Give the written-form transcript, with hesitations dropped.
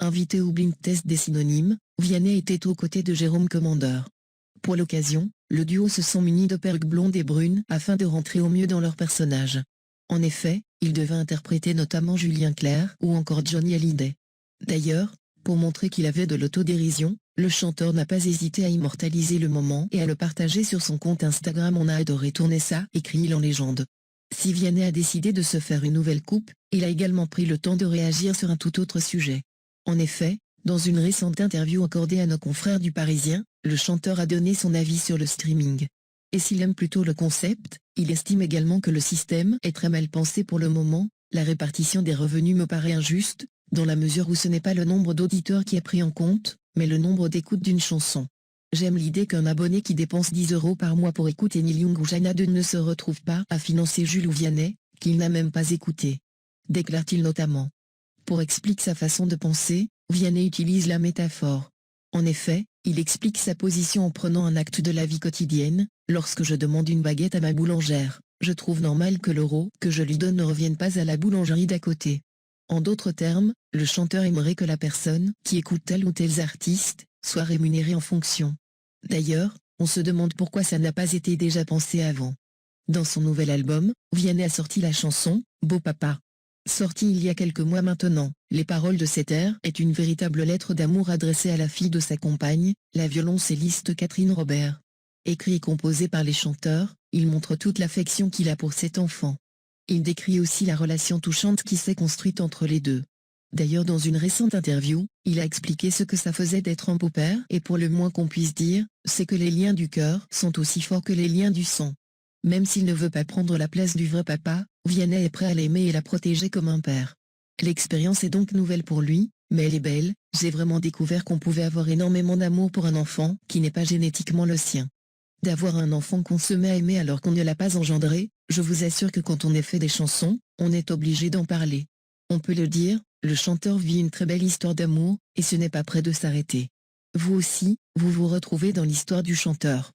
Invité au blind test des synonymes, Vianney était aux côtés de Jérôme Commandeur. Pour l'occasion, le duo se sont munis de perruques blondes et brunes afin de rentrer au mieux dans leur personnage. En effet, il devait interpréter notamment Julien Clerc ou encore Johnny Hallyday. D'ailleurs, pour montrer qu'il avait de l'autodérision, le chanteur n'a pas hésité à immortaliser le moment et à le partager sur son compte Instagram. On a adoré tourner ça, écrit-il en légende. Si Vianney a décidé de se faire une nouvelle coupe, il a également pris le temps de réagir sur un tout autre sujet. En effet, dans une récente interview accordée à nos confrères du Parisien, le chanteur a donné son avis sur le streaming. Et s'il aime plutôt le concept, il estime également que le système est très mal pensé pour le moment. La répartition des revenus me paraît injuste, dans la mesure où ce n'est pas le nombre d'auditeurs qui est pris en compte, mais le nombre d'écoutes d'une chanson. J'aime l'idée qu'un abonné qui dépense 10 € par mois pour écouter Neil Young ou Jeanne Adèle ne se retrouve pas à financer Jules ou Vianney, qu'il n'a même pas écouté. Déclare-t-il notamment. Pour expliquer sa façon de penser, Vianney utilise la métaphore. En effet, il explique sa position en prenant un acte de la vie quotidienne. Lorsque je demande une baguette à ma boulangère, je trouve normal que l'euro que je lui donne ne revienne pas à la boulangerie d'à côté. En d'autres termes, le chanteur aimerait que la personne qui écoute tel ou tel artiste soit rémunérée en fonction. D'ailleurs, on se demande pourquoi ça n'a pas été déjà pensé avant. Dans son nouvel album, Vianney a sorti la chanson « Beau Papa ». Sortie il y a quelques mois maintenant, les paroles de cet air est une véritable lettre d'amour adressée à la fille de sa compagne, la violoncelliste Catherine Robert. Écrit et composé par les chanteurs, il montre toute l'affection qu'il a pour cet enfant. Il décrit aussi la relation touchante qui s'est construite entre les deux. D'ailleurs, dans une récente interview, il a expliqué ce que ça faisait d'être un beau-père et pour le moins qu'on puisse dire, c'est que les liens du cœur sont aussi forts que les liens du sang. Même s'il ne veut pas prendre la place du vrai papa, Vianney est prêt à l'aimer et la protéger comme un père. L'expérience est donc nouvelle pour lui, mais elle est belle. J'ai vraiment découvert qu'on pouvait avoir énormément d'amour pour un enfant qui n'est pas génétiquement le sien. D'avoir un enfant qu'on se met à aimer alors qu'on ne l'a pas engendré, je vous assure que quand on est fait des chansons, on est obligé d'en parler. On peut le dire, le chanteur vit une très belle histoire d'amour, et ce n'est pas près de s'arrêter. Vous aussi, vous vous retrouvez dans l'histoire du chanteur.